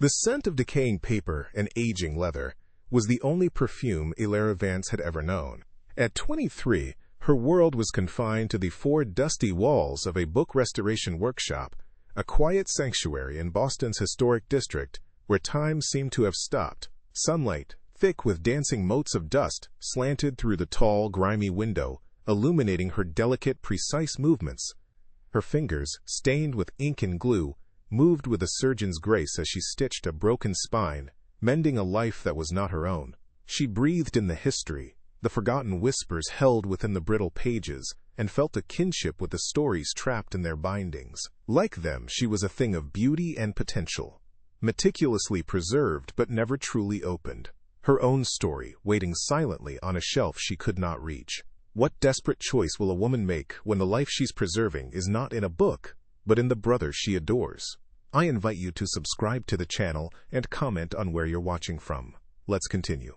The scent of decaying paper and aging leather was the only perfume Ilara Vance had ever known. At 23, her world was confined to the four dusty walls of a book restoration workshop, a quiet sanctuary in Boston's historic district where time seemed to have stopped. Sunlight, thick with dancing motes of dust, slanted through the tall, grimy window, illuminating her delicate, precise movements. Her fingers, stained with ink and glue, moved with a surgeon's grace as she stitched a broken spine, mending a life that was not her own. She breathed in the history, the forgotten whispers held within the brittle pages, and felt a kinship with the stories trapped in their bindings. Like them, she was a thing of beauty and potential, meticulously preserved but never truly opened. Her own story, waiting silently on a shelf she could not reach. What desperate choice will a woman make when the life she's preserving is not in a book, but in the brother she adores? I invite you to subscribe to the channel and comment on where you're watching from. Let's continue.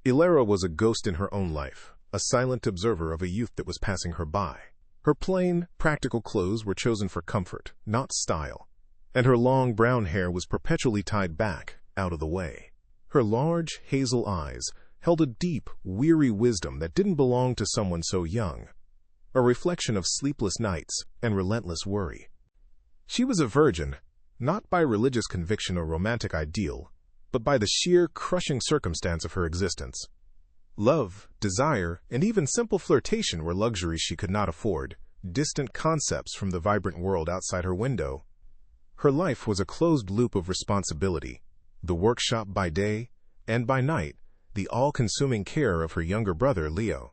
Ilara was a ghost in her own life, a silent observer of a youth that was passing her by. Her plain, practical clothes were chosen for comfort, not style, and her long brown hair was perpetually tied back, out of the way. Her large, hazel eyes held a deep, weary wisdom that didn't belong to someone so young, a reflection of sleepless nights and relentless worry. She was a virgin, not by religious conviction or romantic ideal, but by the sheer, crushing circumstance of her existence. Love, desire, and even simple flirtation were luxuries she could not afford, distant concepts from the vibrant world outside her window. Her life was a closed loop of responsibility, the workshop by day, and by night, the all-consuming care of her younger brother, Leo.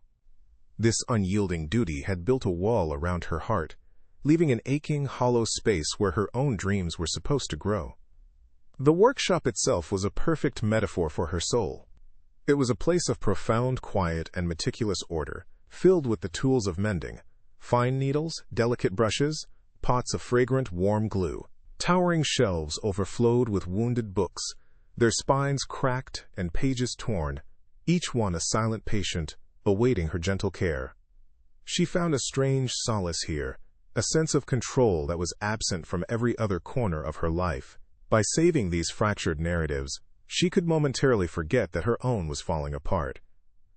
This unyielding duty had built a wall around her heart, leaving an aching, hollow space where her own dreams were supposed to grow. The workshop itself was a perfect metaphor for her soul. It was a place of profound quiet and meticulous order, filled with the tools of mending: fine needles, delicate brushes, pots of fragrant, warm glue. Towering shelves overflowed with wounded books, their spines cracked and pages torn, each one a silent patient, awaiting her gentle care. She found a strange solace here, a sense of control that was absent from every other corner of her life. By saving these fractured narratives, she could momentarily forget that her own was falling apart.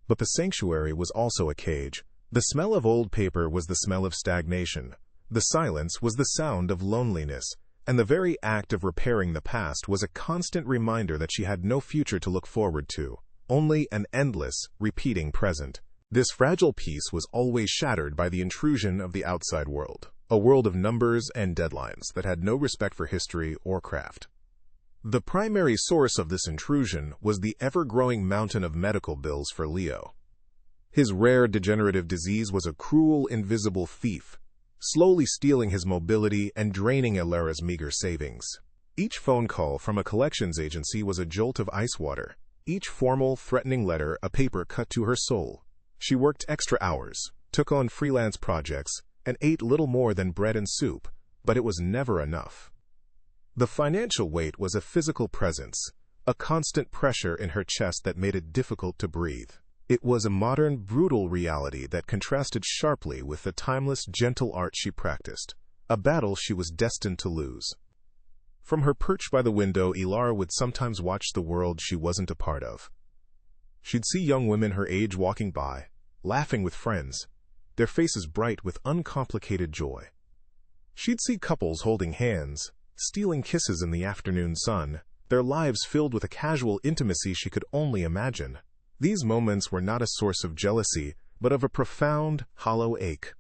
But the sanctuary was also a cage. The smell of old paper was the smell of stagnation. The silence was the sound of loneliness. And the very act of repairing the past was a constant reminder that she had no future to look forward to, only an endless, repeating present. This fragile peace was always shattered by the intrusion of the outside world, a world of numbers and deadlines that had no respect for history or craft. The primary source of this intrusion was the ever-growing mountain of medical bills for Leo. His rare degenerative disease was a cruel, invisible thief, slowly stealing his mobility and draining Ilara's meager savings. Each phone call from a collections agency was a jolt of ice water, each formal, threatening letter a paper cut to her soul. She worked extra hours, took on freelance projects, and ate little more than bread and soup, but it was never enough. The financial weight was a physical presence, a constant pressure in her chest that made it difficult to breathe. It was a modern, brutal reality that contrasted sharply with the timeless, gentle art she practiced, a battle she was destined to lose. From her perch by the window, Ilara would sometimes watch the world she wasn't a part of. She'd see young women her age walking by, laughing with friends, their faces bright with uncomplicated joy. She'd see couples holding hands, stealing kisses in the afternoon sun, their lives filled with a casual intimacy she could only imagine. These moments were not a source of jealousy, but of a profound, hollow ache.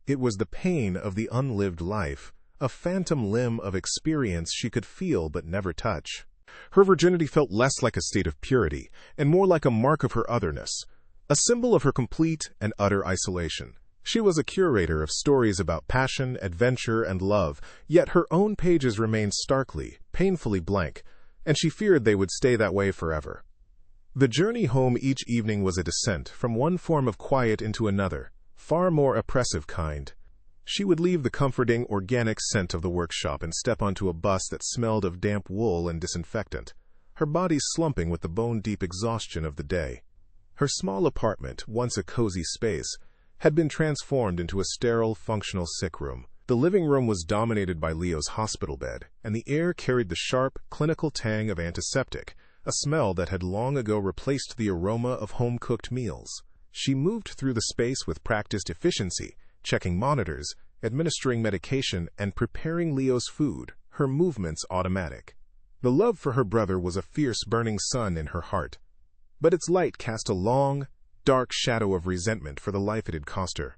It was the pain of the unlived life, a phantom limb of experience she could feel but never touch. Her virginity felt less like a state of purity, and more like a mark of her otherness, a symbol of her complete and utter isolation. She was a curator of stories about passion, adventure, and love, yet her own pages remained starkly, painfully blank, and she feared they would stay that way forever. The journey home each evening was a descent from one form of quiet into another, far more oppressive kind. She would leave the comforting, organic scent of the workshop and step onto a bus that smelled of damp wool and disinfectant, her body slumping with the bone-deep exhaustion of the day. Her small apartment, once a cozy space, had been transformed into a sterile, functional sick room, The living room was dominated by Leo's hospital bed, and the air carried the sharp, clinical tang of antiseptic, a smell that had long ago replaced the aroma of home-cooked meals. She moved through the space with practiced efficiency, checking monitors, administering medication, and preparing Leo's food, her movements automatic. The love for her brother was a fierce burning sun in her heart, but its light cast a long, dark shadow of resentment for the life it had cost her.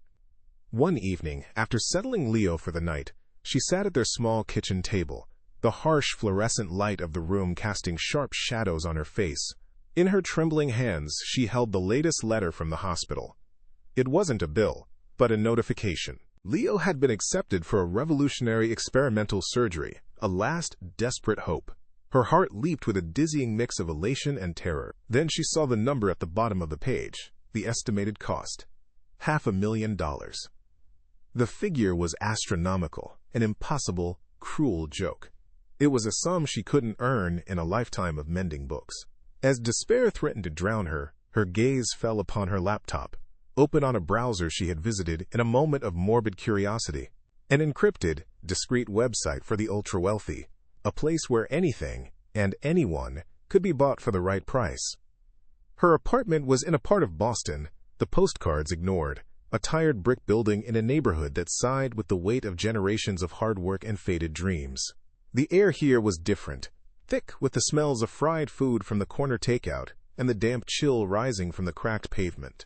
One evening, after settling Leo for the night, she sat at their small kitchen table, the harsh fluorescent light of the room casting sharp shadows on her face. In her trembling hands, she held the latest letter from the hospital. It wasn't a bill, but a notification. Leo had been accepted for a revolutionary experimental surgery, a last desperate hope. Her heart leaped with a dizzying mix of elation and terror. Then she saw the number at the bottom of the page, the estimated cost: $500,000. The figure was astronomical, an impossible, cruel joke. It was a sum she couldn't earn in a lifetime of mending books. As despair threatened to drown her, her gaze fell upon her laptop, open on a browser she had visited in a moment of morbid curiosity. An encrypted, discreet website for the ultra-wealthy, a place where anything and anyone could be bought for the right price. Her apartment was in a part of Boston, the postcards ignored, a tired brick building in a neighborhood that sighed with the weight of generations of hard work and faded dreams. The air here was different, thick with the smells of fried food from the corner takeout and the damp chill rising from the cracked pavement.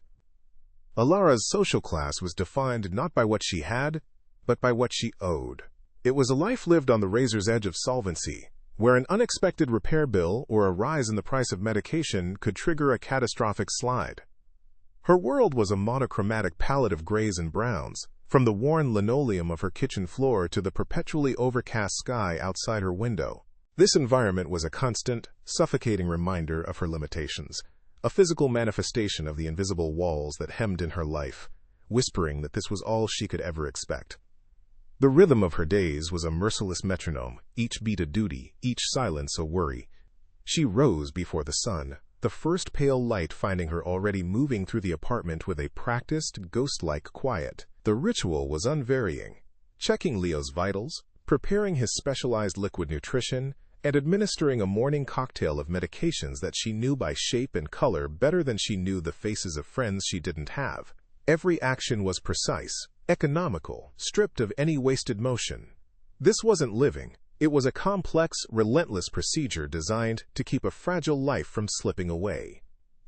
Alara's social class was defined not by what she had, but by what she owed. It was a life lived on the razor's edge of solvency, where an unexpected repair bill or a rise in the price of medication could trigger a catastrophic slide. Her world was a monochromatic palette of grays and browns, from the worn linoleum of her kitchen floor to the perpetually overcast sky outside her window. This environment was a constant, suffocating reminder of her limitations, a physical manifestation of the invisible walls that hemmed in her life, whispering that this was all she could ever expect. The rhythm of her days was a merciless metronome, each beat a duty, each silence a worry. She rose before the sun, the first pale light finding her already moving through the apartment with a practiced, ghost-like quiet. The ritual was unvarying, checking Leo's vitals, preparing his specialized liquid nutrition, and administering a morning cocktail of medications that she knew by shape and color better than she knew the faces of friends she didn't have. Every action was precise, economical, stripped of any wasted motion. This wasn't living. It was a complex, relentless procedure designed to keep a fragile life from slipping away.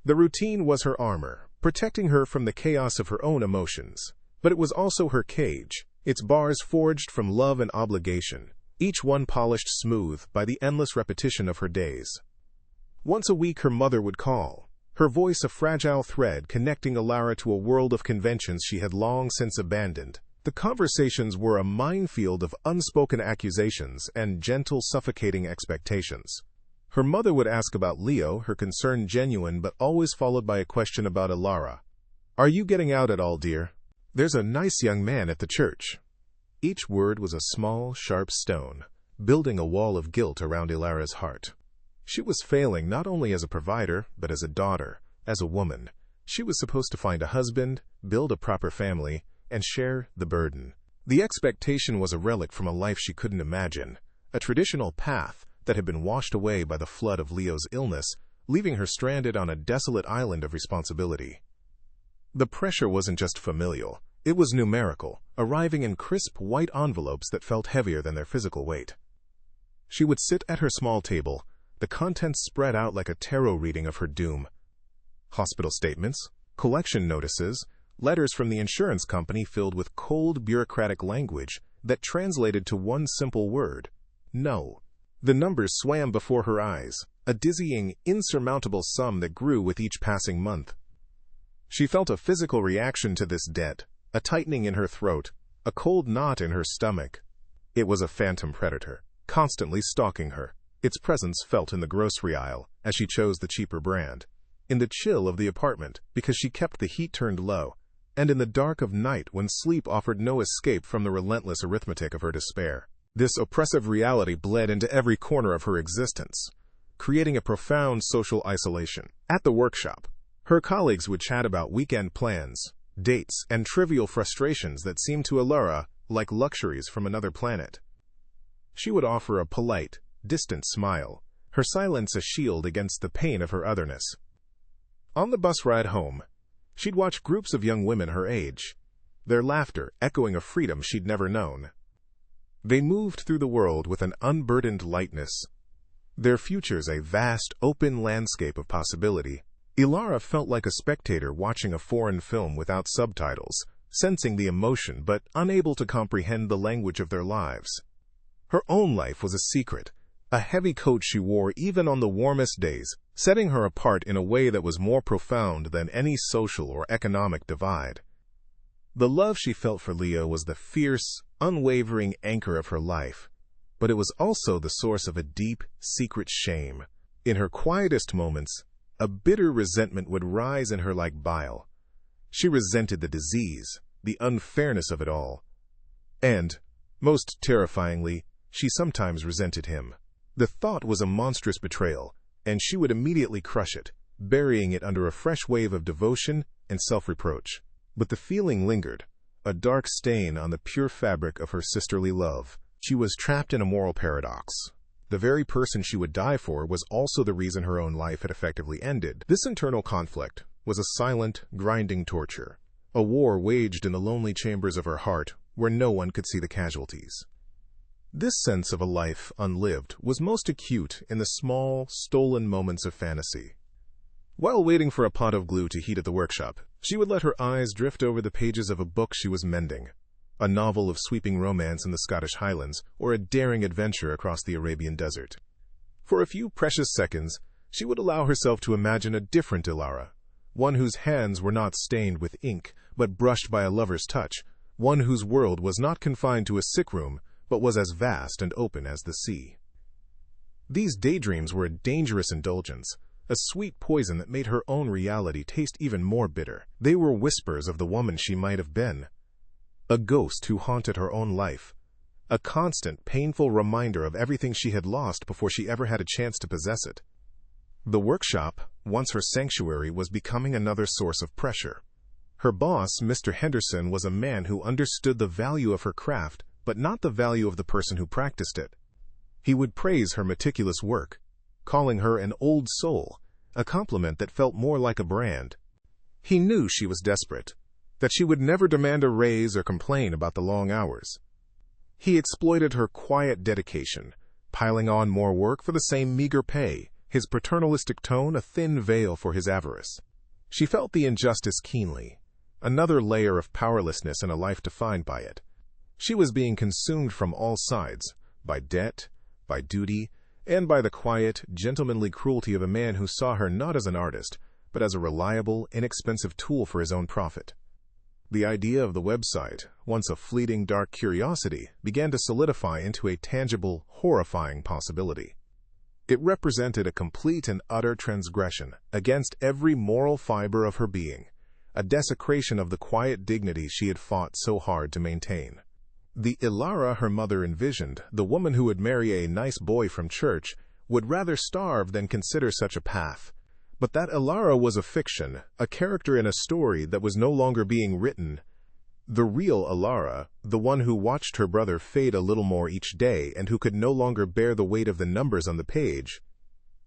The routine was her armor, protecting her from the chaos of her own emotions. But it was also her cage, its bars forged from love and obligation, each one polished smooth by the endless repetition of her days. Once a week her mother would call, her voice a fragile thread connecting Alara to a world of conventions she had long since abandoned. The conversations were a minefield of unspoken accusations and gentle, suffocating expectations. Her mother would ask about Leo, her concern genuine but always followed by a question about Alara. "Are you getting out at all, dear? There's a nice young man at the church." Each word was a small, sharp stone, building a wall of guilt around Alara's heart. She was failing not only as a provider, but as a daughter, as a woman. She was supposed to find a husband, build a proper family, and share the burden. The expectation was a relic from a life she couldn't imagine, a traditional path that had been washed away by the flood of Leo's illness, leaving her stranded on a desolate island of responsibility. The pressure wasn't just familial, it was numerical, arriving in crisp white envelopes that felt heavier than their physical weight. She would sit at her small table, the contents spread out like a tarot reading of her doom. Hospital statements, collection notices, letters from the insurance company filled with cold bureaucratic language that translated to one simple word: no. The numbers swam before her eyes, a dizzying, insurmountable sum that grew with each passing month. She felt a physical reaction to this debt, a tightening in her throat, a cold knot in her stomach. It was a phantom predator, constantly stalking her, its presence felt in the grocery aisle as she chose the cheaper brand, in the chill of the apartment because she kept the heat turned low, and in the dark of night when sleep offered no escape from the relentless arithmetic of her despair. This oppressive reality bled into every corner of her existence, creating a profound social isolation. At the workshop, her colleagues would chat about weekend plans, dates, and trivial frustrations that seemed to Alara like luxuries from another planet. She would offer a polite, distant smile, her silence a shield against the pain of her otherness. On the bus ride home, she'd watch groups of young women her age, their laughter echoing a freedom she'd never known. They moved through the world with an unburdened lightness, their futures a vast, open landscape of possibility. Ilara felt like a spectator watching a foreign film without subtitles, sensing the emotion but unable to comprehend the language of their lives. Her own life was a secret, a heavy coat she wore even on the warmest days, setting her apart in a way that was more profound than any social or economic divide. The love she felt for Leo was the fierce, unwavering anchor of her life, but it was also the source of a deep, secret shame. In her quietest moments, a bitter resentment would rise in her like bile. She resented the disease, the unfairness of it all. And, most terrifyingly, she sometimes resented him. The thought was a monstrous betrayal, and she would immediately crush it, burying it under a fresh wave of devotion and self-reproach. But the feeling lingered, a dark stain on the pure fabric of her sisterly love. She was trapped in a moral paradox. The very person she would die for was also the reason her own life had effectively ended. This internal conflict was a silent, grinding torture, a war waged in the lonely chambers of her heart where no one could see the casualties. This sense of a life unlived was most acute in the small, stolen moments of fantasy. While waiting for a pot of glue to heat at the workshop, she would let her eyes drift over the pages of a book she was mending, a novel of sweeping romance in the Scottish Highlands or a daring adventure across the Arabian desert. For a few precious seconds, she would allow herself to imagine a different Ilara, one whose hands were not stained with ink but brushed by a lover's touch, one whose world was not confined to a sick room but was as vast and open as the sea. These daydreams were a dangerous indulgence, a sweet poison that made her own reality taste even more bitter. They were whispers of the woman she might have been, a ghost who haunted her own life, a constant, painful reminder of everything she had lost before she ever had a chance to possess it. The workshop, once her sanctuary, was becoming another source of pressure. Her boss, Mr. Henderson, was a man who understood the value of her craft, but not the value of the person who practiced it. He would praise her meticulous work, calling her an old soul, a compliment that felt more like a brand. He knew she was desperate, that she would never demand a raise or complain about the long hours. He exploited her quiet dedication, piling on more work for the same meager pay, his paternalistic tone a thin veil for his avarice. She felt the injustice keenly, another layer of powerlessness in a life defined by it. She was being consumed from all sides, by debt, by duty, and by the quiet, gentlemanly cruelty of a man who saw her not as an artist, but as a reliable, inexpensive tool for his own profit. The idea of the website, once a fleeting dark curiosity, began to solidify into a tangible, horrifying possibility. It represented a complete and utter transgression against every moral fiber of her being, a desecration of the quiet dignity she had fought so hard to maintain. The Ilara her mother envisioned, the woman who would marry a nice boy from church, would rather starve than consider such a path. But that Ilara was a fiction, a character in a story that was no longer being written. The real Ilara, the one who watched her brother fade a little more each day and who could no longer bear the weight of the numbers on the page,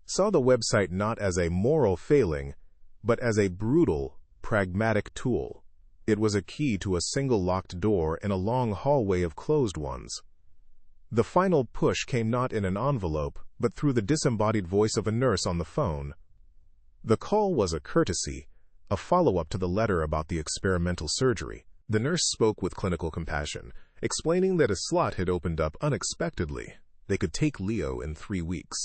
saw the website not as a moral failing, but as a brutal, pragmatic tool. It was a key to a single locked door in a long hallway of closed ones. The final push came not in an envelope, but through the disembodied voice of a nurse on the phone. The call was a courtesy, a follow-up to the letter about the experimental surgery. The nurse spoke with clinical compassion, explaining that a slot had opened up unexpectedly. They could take Leo in 3 weeks.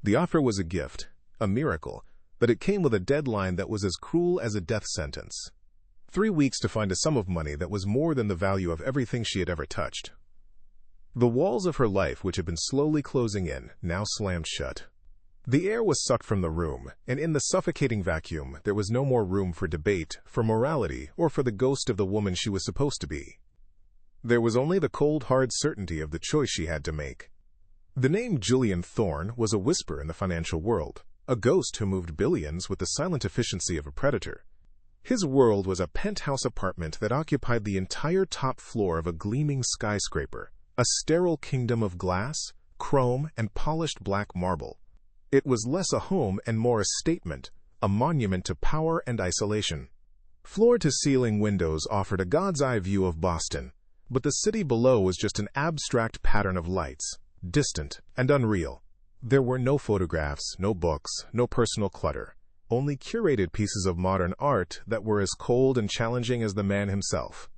The offer was a gift, a miracle, but it came with a deadline that was as cruel as a death sentence. 3 weeks to find a sum of money that was more than the value of everything she had ever touched. The walls of her life, which had been slowly closing in, now slammed shut. The air was sucked from the room, and in the suffocating vacuum, there was no more room for debate, for morality, or for the ghost of the woman she was supposed to be. There was only the cold, hard certainty of the choice she had to make. The name Julian Thorne was a whisper in the financial world, a ghost who moved billions with the silent efficiency of a predator. His world was a penthouse apartment that occupied the entire top floor of a gleaming skyscraper, a sterile kingdom of glass, chrome, and polished black marble. It was less a home and more a statement, a monument to power and isolation. Floor-to-ceiling windows offered a god's-eye view of Boston, but the city below was just an abstract pattern of lights, distant and unreal. There were no photographs, no books, no personal clutter, only curated pieces of modern art that were as cold and challenging as the man himself.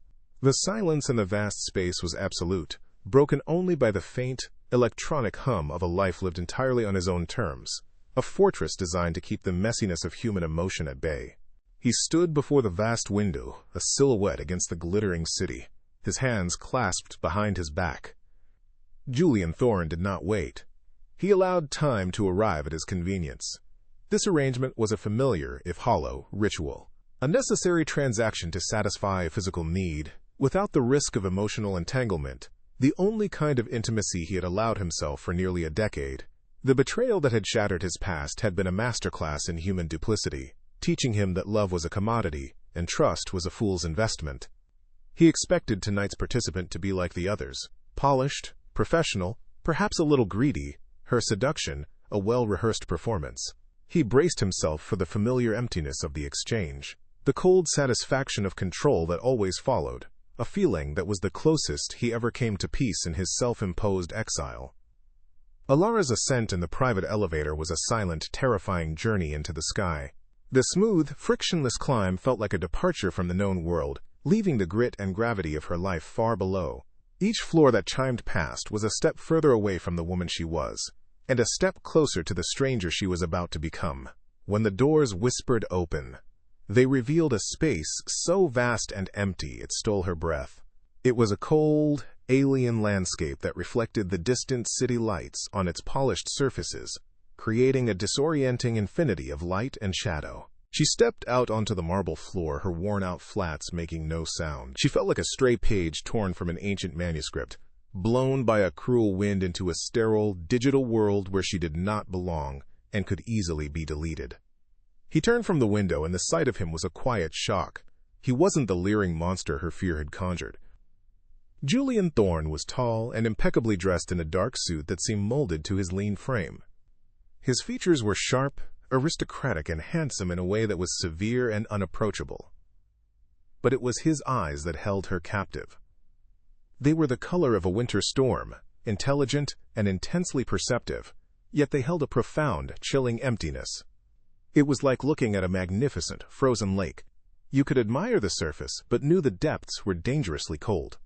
The silence in the vast space was absolute, broken only by the faint, electronic hum of a life lived entirely on his own terms, a fortress designed to keep the messiness of human emotion at bay. He stood before the vast window, a silhouette against the glittering city, his hands clasped behind his back. Julian Thorne did not wait. He allowed time to arrive at his convenience. This arrangement was a familiar, if hollow, ritual, a necessary transaction to satisfy a physical need, without the risk of emotional entanglement, the only kind of intimacy he had allowed himself for nearly a decade. The betrayal that had shattered his past had been a masterclass in human duplicity, teaching him that love was a commodity and trust was a fool's investment. He expected tonight's participant to be like the others, polished, professional, perhaps a little greedy, her seduction, a well-rehearsed performance. He braced himself for the familiar emptiness of the exchange, the cold satisfaction of control that always followed, a feeling that was the closest he ever came to peace in his self-imposed exile. Alara's ascent in the private elevator was a silent, terrifying journey into the sky. The smooth, frictionless climb felt like a departure from the known world, leaving the grit and gravity of her life far below. Each floor that chimed past was a step further away from the woman she was, and a step closer to the stranger she was about to become. When the doors whispered open, they revealed a space so vast and empty it stole her breath. It was a cold, alien landscape that reflected the distant city lights on its polished surfaces, creating a disorienting infinity of light and shadow. She stepped out onto the marble floor, her worn-out flats making no sound. She felt like a stray page torn from an ancient manuscript, blown by a cruel wind into a sterile, digital world where she did not belong and could easily be deleted. He turned from the window, and the sight of him was a quiet shock. He wasn't the leering monster her fear had conjured. Julian Thorne was tall and impeccably dressed in a dark suit that seemed molded to his lean frame. His features were sharp, aristocratic, and handsome in a way that was severe and unapproachable. But it was his eyes that held her captive. They were the color of a winter storm, intelligent and intensely perceptive, yet they held a profound, chilling emptiness. It was like looking at a magnificent, frozen lake. You could admire the surface, but knew the depths were dangerously cold.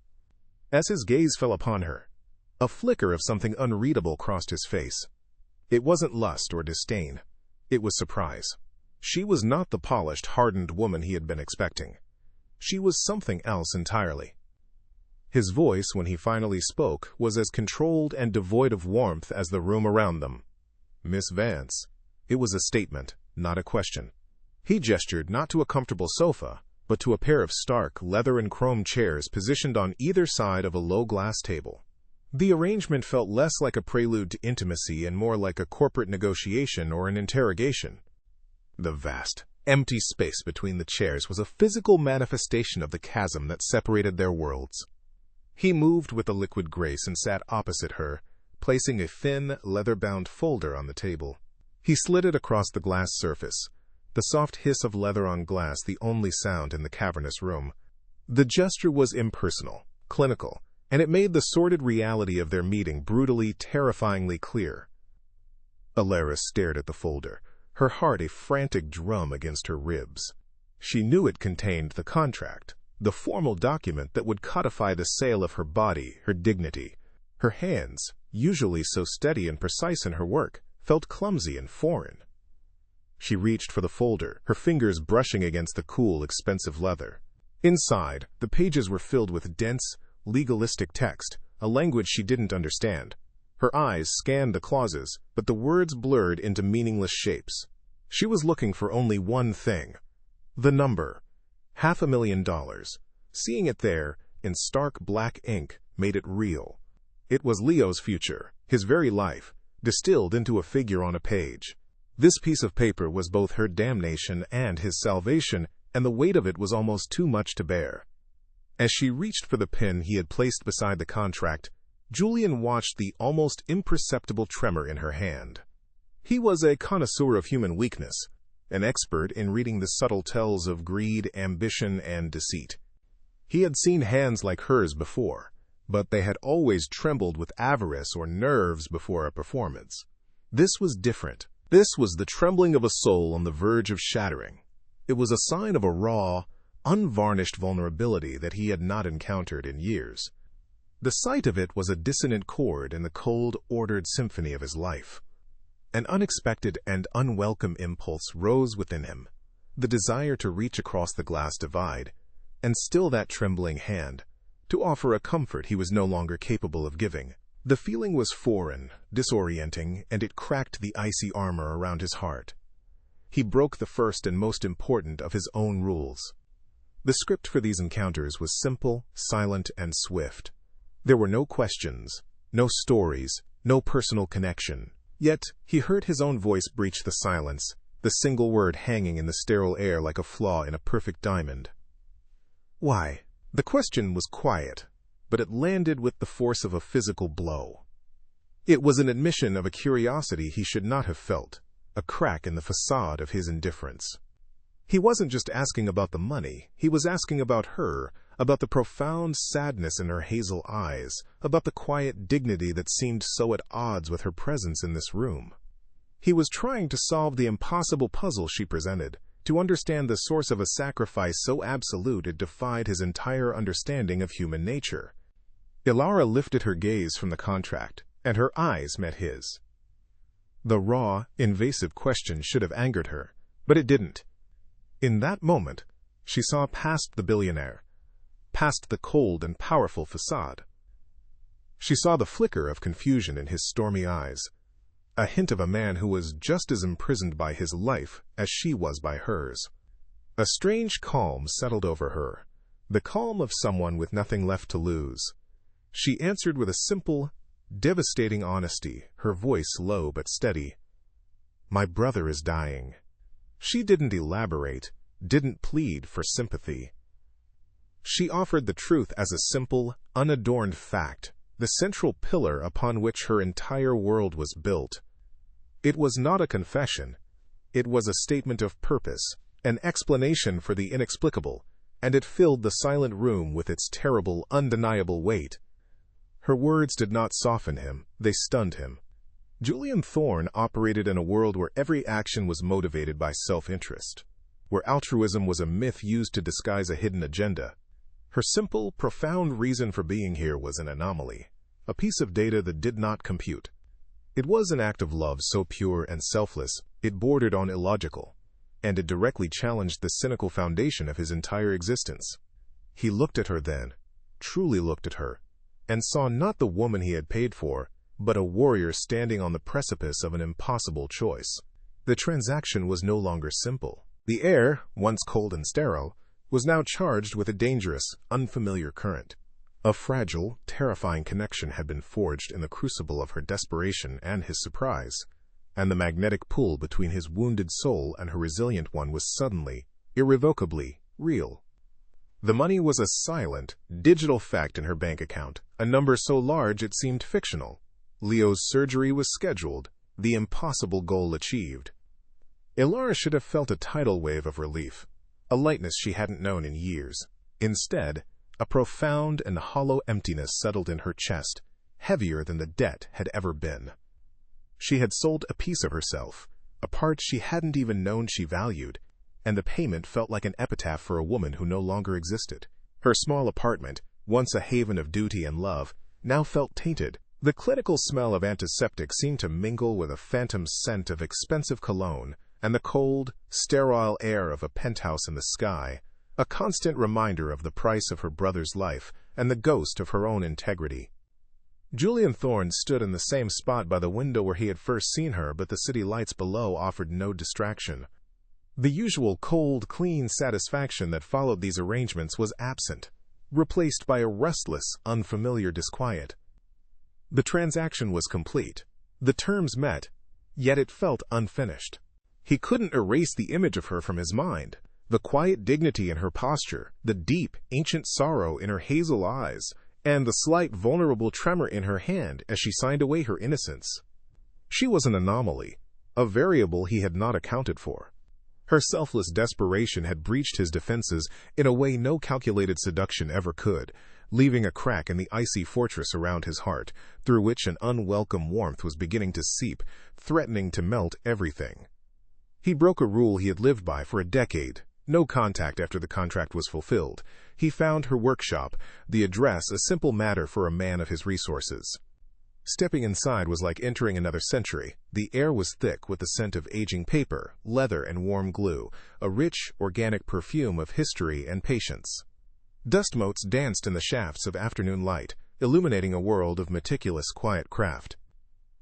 As his gaze fell upon her, a flicker of something unreadable crossed his face. It wasn't lust or disdain. It was surprise. She was not the polished, hardened woman he had been expecting. She was something else entirely. His voice, when he finally spoke, was as controlled and devoid of warmth as the room around them. "Miss Vance." It was a statement, not a question. He gestured not to a comfortable sofa, but to a pair of stark, leather and chrome chairs positioned on either side of a low glass table. The arrangement felt less like a prelude to intimacy and more like a corporate negotiation or an interrogation. The vast, empty space between the chairs was a physical manifestation of the chasm that separated their worlds. He moved with a liquid grace and sat opposite her, placing a thin, leather-bound folder on the table. He slid it across the glass surface, the soft hiss of leather on glass the only sound in the cavernous room. The gesture was impersonal, clinical, and it made the sordid reality of their meeting brutally, terrifyingly clear. Alara stared at the folder, her heart a frantic drum against her ribs. She knew it contained the contract, the formal document that would codify the sale of her body, her dignity. Her hands, usually so steady and precise in her work, felt clumsy and foreign. She reached for the folder, her fingers brushing against the cool, expensive leather. Inside, the pages were filled with dense, legalistic text, a language she didn't understand. Her eyes scanned the clauses, but the words blurred into meaningless shapes. She was looking for only one thing: the number, $500,000. Seeing it there, in stark black ink, made it real. It was Leo's future, his very life, distilled into a figure on a page. This piece of paper was both her damnation and his salvation, and the weight of it was almost too much to bear. As she reached for the pin he had placed beside the contract, Julian watched the almost imperceptible tremor in her hand. He was a connoisseur of human weakness, an expert in reading the subtle tells of greed, ambition, and deceit. He had seen hands like hers before, but they had always trembled with avarice or nerves before a performance. This was different. This was the trembling of a soul on the verge of shattering. It was a sign of a raw, unvarnished vulnerability that he had not encountered in years. The sight of it was a dissonant chord in the cold, ordered symphony of his life. An unexpected and unwelcome impulse rose within him, the desire to reach across the glass divide and still that trembling hand, to offer a comfort he was no longer capable of giving. The feeling was foreign, disorienting, and it cracked the icy armor around his heart. He broke the first and most important of his own rules. The script for these encounters was simple, silent, and swift. There were no questions, no stories, no personal connection. Yet, he heard his own voice breach the silence, the single word hanging in the sterile air like a flaw in a perfect diamond. Why? The question was quiet, but it landed with the force of a physical blow. It was an admission of a curiosity he should not have felt, a crack in the facade of his indifference. He wasn't just asking about the money, he was asking about her, about the profound sadness in her hazel eyes, about the quiet dignity that seemed so at odds with her presence in this room. He was trying to solve the impossible puzzle she presented, to understand the source of a sacrifice so absolute it defied his entire understanding of human nature. Ilara lifted her gaze from the contract, and her eyes met his. The raw, invasive question should have angered her, but it didn't. In that moment, she saw past the billionaire, past the cold and powerful facade. She saw the flicker of confusion in his stormy eyes, a hint of a man who was just as imprisoned by his life as she was by hers. A strange calm settled over her, the calm of someone with nothing left to lose. She answered with a simple, devastating honesty, her voice low but steady. "My brother is dying." She didn't elaborate, didn't plead for sympathy. She offered the truth as a simple, unadorned fact, the central pillar upon which her entire world was built. It was not a confession. It was a statement of purpose, an explanation for the inexplicable, and it filled the silent room with its terrible, undeniable weight. Her words did not soften him, they stunned him. Julian Thorne operated in a world where every action was motivated by self-interest, where altruism was a myth used to disguise a hidden agenda. Her simple, profound reason for being here was an anomaly, a piece of data that did not compute. It was an act of love so pure and selfless, it bordered on illogical, and it directly challenged the cynical foundation of his entire existence. He looked at her then, truly looked at her, and saw not the woman he had paid for, but a warrior standing on the precipice of an impossible choice. The transaction was no longer simple. The air, once cold and sterile, was now charged with a dangerous, unfamiliar current. A fragile, terrifying connection had been forged in the crucible of her desperation and his surprise, and the magnetic pull between his wounded soul and her resilient one was suddenly, irrevocably, real. The money was a silent, digital fact in her bank account, a number so large it seemed fictional. Leo's surgery was scheduled, the impossible goal achieved. Ilara should have felt a tidal wave of relief, a lightness she hadn't known in years. Instead, a profound and hollow emptiness settled in her chest, heavier than the debt had ever been. She had sold a piece of herself, a part she hadn't even known she valued, and the payment felt like an epitaph for a woman who no longer existed. Her small apartment, once a haven of duty and love, now felt tainted. The clinical smell of antiseptic seemed to mingle with a phantom scent of expensive cologne, and the cold, sterile air of a penthouse in the sky, a constant reminder of the price of her brother's life and the ghost of her own integrity. Julian Thorne stood in the same spot by the window where he had first seen her, but the city lights below offered no distraction. The usual cold, clean satisfaction that followed these arrangements was absent, replaced by a restless, unfamiliar disquiet. The transaction was complete, the terms met, yet it felt unfinished. He couldn't erase the image of her from his mind, The quiet dignity in her posture, the deep, ancient sorrow in her hazel eyes, and the slight, vulnerable tremor in her hand as she signed away her innocence. She was an anomaly, a variable he had not accounted for. Her selfless desperation had breached his defenses in a way no calculated seduction ever could, leaving a crack in the icy fortress around his heart, through which an unwelcome warmth was beginning to seep, threatening to melt everything. He broke a rule he had lived by for a decade: no contact after the contract was fulfilled. He found her workshop, the address a simple matter for a man of his resources. Stepping inside was like entering another century. The air was thick with the scent of aging paper, leather, and warm glue, a rich, organic perfume of history and patience. Dust motes danced in the shafts of afternoon light, illuminating a world of meticulous, quiet craft.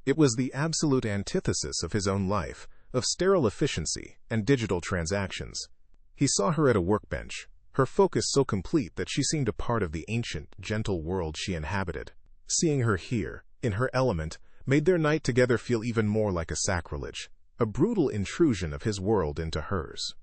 It was the absolute antithesis of his own life, of sterile efficiency and digital transactions. He saw her at a workbench, her focus so complete that she seemed a part of the ancient, gentle world she inhabited. Seeing her here, in her element, made their night together feel even more like a sacrilege, a brutal intrusion of his world into hers.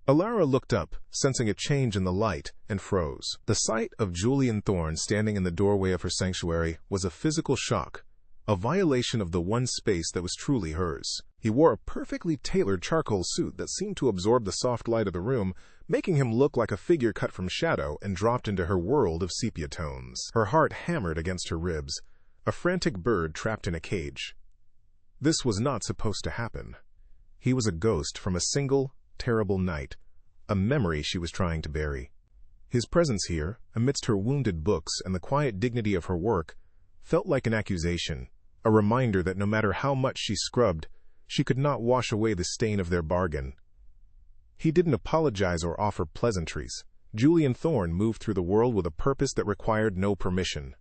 Alara looked up, sensing a change in the light, and froze. The sight of Julian Thorne standing in the doorway of her sanctuary was a physical shock, a violation of the one space that was truly hers. He wore a perfectly tailored charcoal suit that seemed to absorb the soft light of the room, making him look like a figure cut from shadow and dropped into her world of sepia tones. Her heart hammered against her ribs, a frantic bird trapped in a cage. This was not supposed to happen. He was a ghost from a single, terrible night, a memory she was trying to bury. His presence here, amidst her wounded books and the quiet dignity of her work, felt like an accusation, a reminder that no matter how much she scrubbed, she could not wash away the stain of their bargain. He didn't apologize or offer pleasantries. Julian Thorne moved through the world with a purpose that required no permission.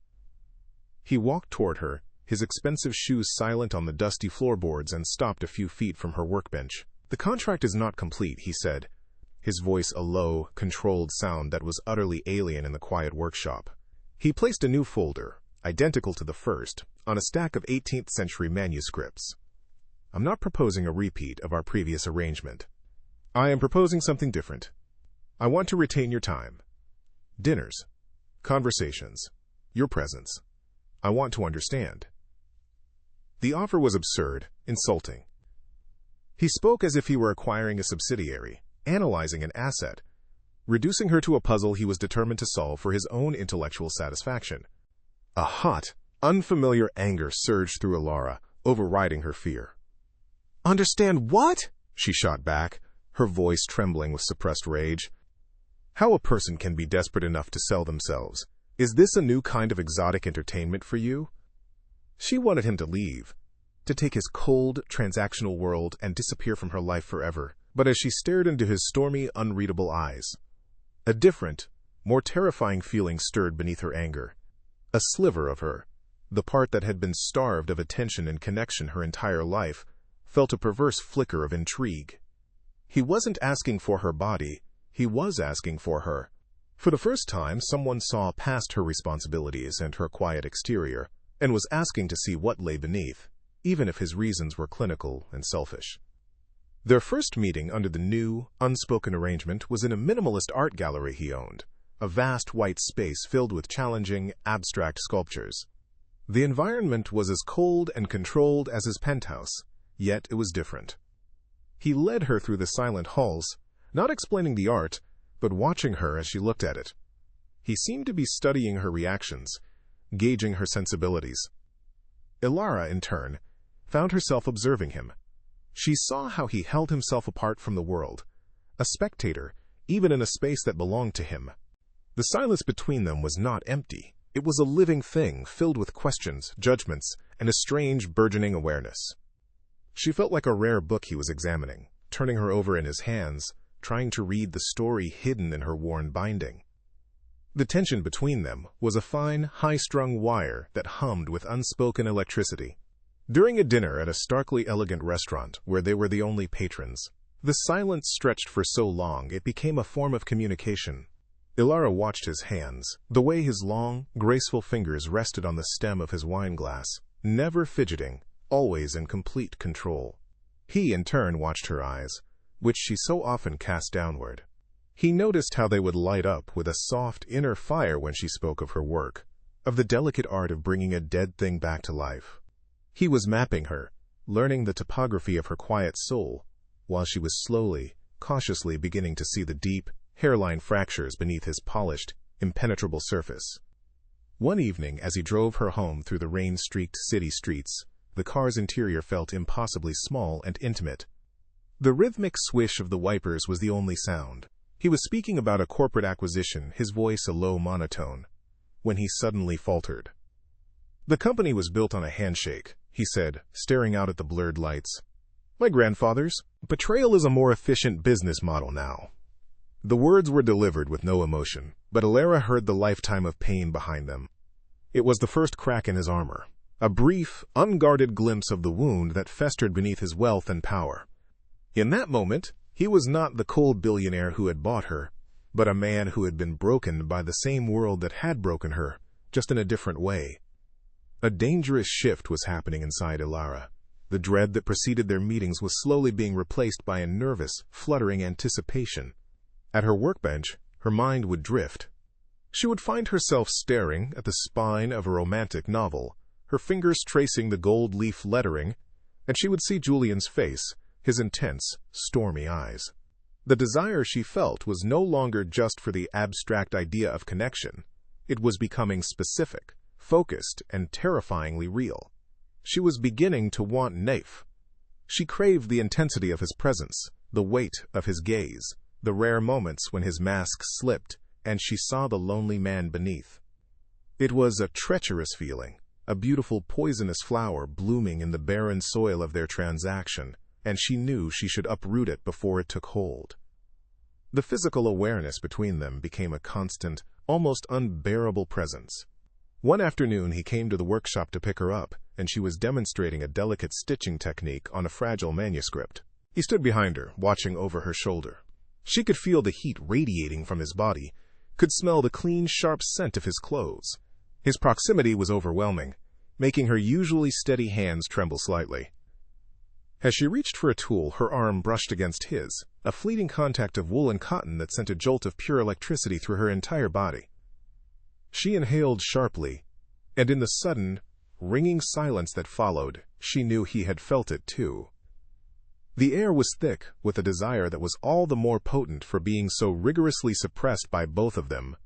He walked toward her, his expensive shoes silent on the dusty floorboards, and stopped a few feet from her workbench. "The contract is not complete," he said, his voice a low, controlled sound that was utterly alien in the quiet workshop. He placed a new folder, identical to the first, on a stack of 18th century manuscripts. "I'm not proposing a repeat of our previous arrangement. I am proposing something different. I want to retain your time. Dinners, conversations, your presence. I want to understand." The offer was absurd, insulting. He spoke as if he were acquiring a subsidiary, analyzing an asset, reducing her to a puzzle he was determined to solve for his own intellectual satisfaction. A hot, unfamiliar anger surged through Alara, overriding her fear. "Understand what?" she shot back, her voice trembling with suppressed rage. "How a person can be desperate enough to sell themselves. Is this a new kind of exotic entertainment for you?" She wanted him to leave, to take his cold, transactional world and disappear from her life forever. But as she stared into his stormy, unreadable eyes, a different, more terrifying feeling stirred beneath her anger. A sliver of her, the part that had been starved of attention and connection her entire life, felt a perverse flicker of intrigue. He wasn't asking for her body, he was asking for her. For the first time, someone saw past her responsibilities and her quiet exterior, and was asking to see what lay beneath, even if his reasons were clinical and selfish. Their first meeting under the new, unspoken arrangement was in a minimalist art gallery he owned, a vast white space filled with challenging, abstract sculptures. The environment was as cold and controlled as his penthouse, yet it was different. He led her through the silent halls, not explaining the art, but watching her as she looked at it. He seemed to be studying her reactions, gauging her sensibilities. Alara, in turn, found herself observing him. She saw how he held himself apart from the world, a spectator, even in a space that belonged to him. The silence between them was not empty. It was a living thing, filled with questions, judgments, and a strange, burgeoning awareness. She felt like a rare book he was examining, turning her over in his hands, trying to read the story hidden in her worn binding. The tension between them was a fine, high-strung wire that hummed with unspoken electricity. During a dinner at a starkly elegant restaurant where they were the only patrons, the silence stretched for so long it became a form of communication. Alara watched his hands, the way his long, graceful fingers rested on the stem of his wine glass, never fidgeting, always in complete control. He, in turn, watched her eyes, which she so often cast downward. He noticed how they would light up with a soft inner fire when she spoke of her work, of the delicate art of bringing a dead thing back to life. He was mapping her, learning the topography of her quiet soul, while she was slowly, cautiously beginning to see the deep, hairline fractures beneath his polished, impenetrable surface. One evening, as he drove her home through the rain-streaked city streets, the car's interior felt impossibly small and intimate. The rhythmic swish of the wipers was the only sound. He was speaking about a corporate acquisition, his voice a low monotone, when he suddenly faltered. "The company was built on a handshake," he said, staring out at the blurred lights. "My grandfather's. Betrayal is a more efficient business model now." The words were delivered with no emotion, but Alara heard the lifetime of pain behind them. It was the first crack in his armor, a brief, unguarded glimpse of the wound that festered beneath his wealth and power. In that moment, he was not the cold billionaire who had bought her, but a man who had been broken by the same world that had broken her, just in a different way. A dangerous shift was happening inside Alara. The dread that preceded their meetings was slowly being replaced by a nervous, fluttering anticipation. At her workbench, her mind would drift. She would find herself staring at the spine of a romantic novel, her fingers tracing the gold leaf lettering, and she would see Julian's face, his intense, stormy eyes. The desire she felt was no longer just for the abstract idea of connection. It was becoming specific, focused, and terrifyingly real. She was beginning to want Naif. She craved the intensity of his presence, the weight of his gaze, the rare moments when his mask slipped and she saw the lonely man beneath. It was a treacherous feeling, a beautiful poisonous flower blooming in the barren soil of their transaction, and she knew she should uproot it before it took hold. The physical awareness between them became a constant, almost unbearable presence. One afternoon he came to the workshop to pick her up, and she was demonstrating a delicate stitching technique on a fragile manuscript. He stood behind her, watching over her shoulder. She could feel the heat radiating from his body, could smell the clean, sharp scent of his clothes. His proximity was overwhelming, making her usually steady hands tremble slightly. As she reached for a tool, her arm brushed against his, a fleeting contact of wool and cotton that sent a jolt of pure electricity through her entire body. She inhaled sharply, and in the sudden, ringing silence that followed, she knew he had felt it too. The air was thick with a desire that was all the more potent for being so rigorously suppressed by both of them.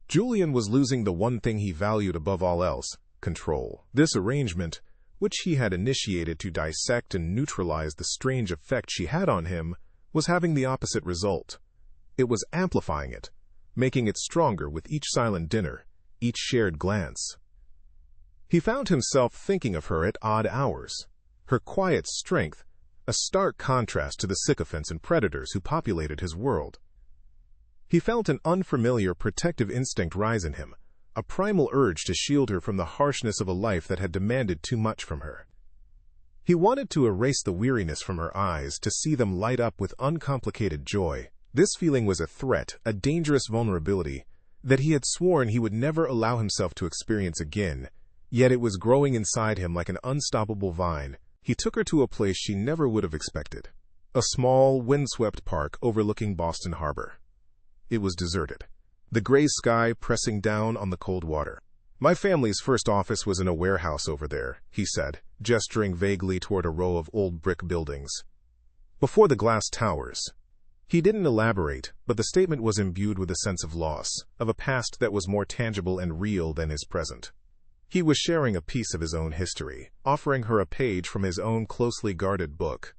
Julian was losing the one thing he valued above all else, control. This arrangement, which he had initiated to dissect and neutralize the strange effect she had on him, was having the opposite result. It was amplifying it, making it stronger with each silent dinner, each shared glance. He found himself thinking of her at odd hours, her quiet strength, a stark contrast to the sycophants and predators who populated his world. He felt an unfamiliar protective instinct rise in him, a primal urge to shield her from the harshness of a life that had demanded too much from her. He wanted to erase the weariness from her eyes, to see them light up with uncomplicated joy. This feeling was a threat, a dangerous vulnerability, that he had sworn he would never allow himself to experience again, yet it was growing inside him like an unstoppable vine. He took her to a place she never would have expected, a small, windswept park overlooking Boston Harbor. It was deserted, the gray sky pressing down on the cold water. "My family's first office was in a warehouse over there," he said, gesturing vaguely toward a row of old brick buildings. "Before the glass towers." He didn't elaborate, but the statement was imbued with a sense of loss, of a past that was more tangible and real than his present. He was sharing a piece of his own history, offering her a page from his own closely guarded book.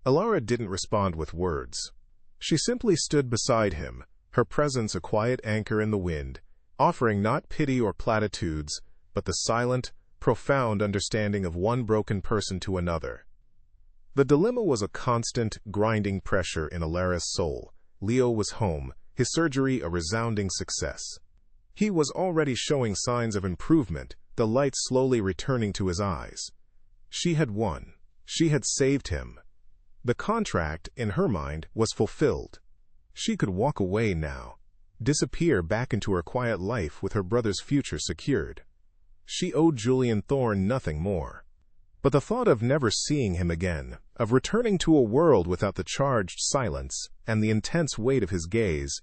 Alara didn't respond with words. She simply stood beside him, her presence a quiet anchor in the wind, offering not pity or platitudes, but the silent, profound understanding of one broken person to another. The dilemma was a constant, grinding pressure in Alara's soul. Leo was home, his surgery a resounding success. He was already showing signs of improvement, the light slowly returning to his eyes. She had won. She had saved him. The contract, in her mind, was fulfilled. She could walk away now, disappear back into her quiet life with her brother's future secured. She owed Julian Thorne nothing more. But the thought of never seeing him again, of returning to a world without the charged silence and the intense weight of his gaze,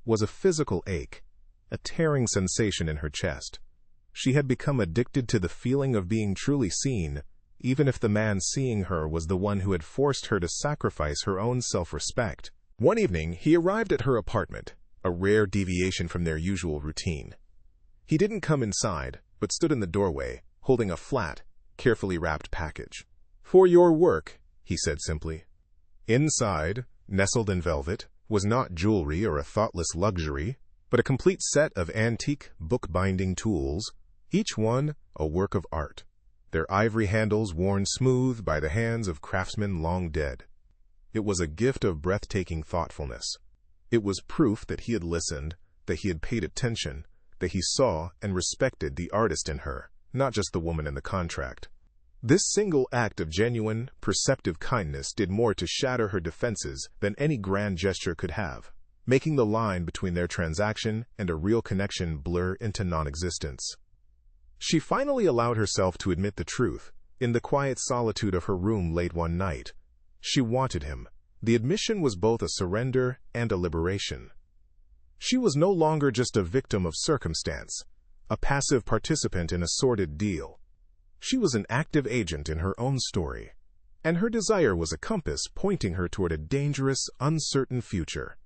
was a physical ache, a tearing sensation in her chest. She had become addicted to the feeling of being truly seen, even if the man seeing her was the one who had forced her to sacrifice her own self-respect. One evening, he arrived at her apartment, a rare deviation from their usual routine. He didn't come inside, but stood in the doorway, holding a flat, carefully wrapped package. "For your work," he said simply. Inside, nestled in velvet, was not jewelry or a thoughtless luxury, but a complete set of antique bookbinding tools, each one a work of art, their ivory handles worn smooth by the hands of craftsmen long dead. It was a gift of breathtaking thoughtfulness. It was proof that he had listened, that he had paid attention, that he saw and respected the artist in her, not just the woman in the contract. This single act of genuine, perceptive kindness did more to shatter her defenses than any grand gesture could have, making the line between their transaction and a real connection blur into non-existence. She finally allowed herself to admit the truth, in the quiet solitude of her room late one night. She wanted him. The admission was both a surrender and a liberation. She was no longer just a victim of circumstance, a passive participant in a sordid deal. She was an active agent in her own story, and her desire was a compass pointing her toward a dangerous, uncertain future.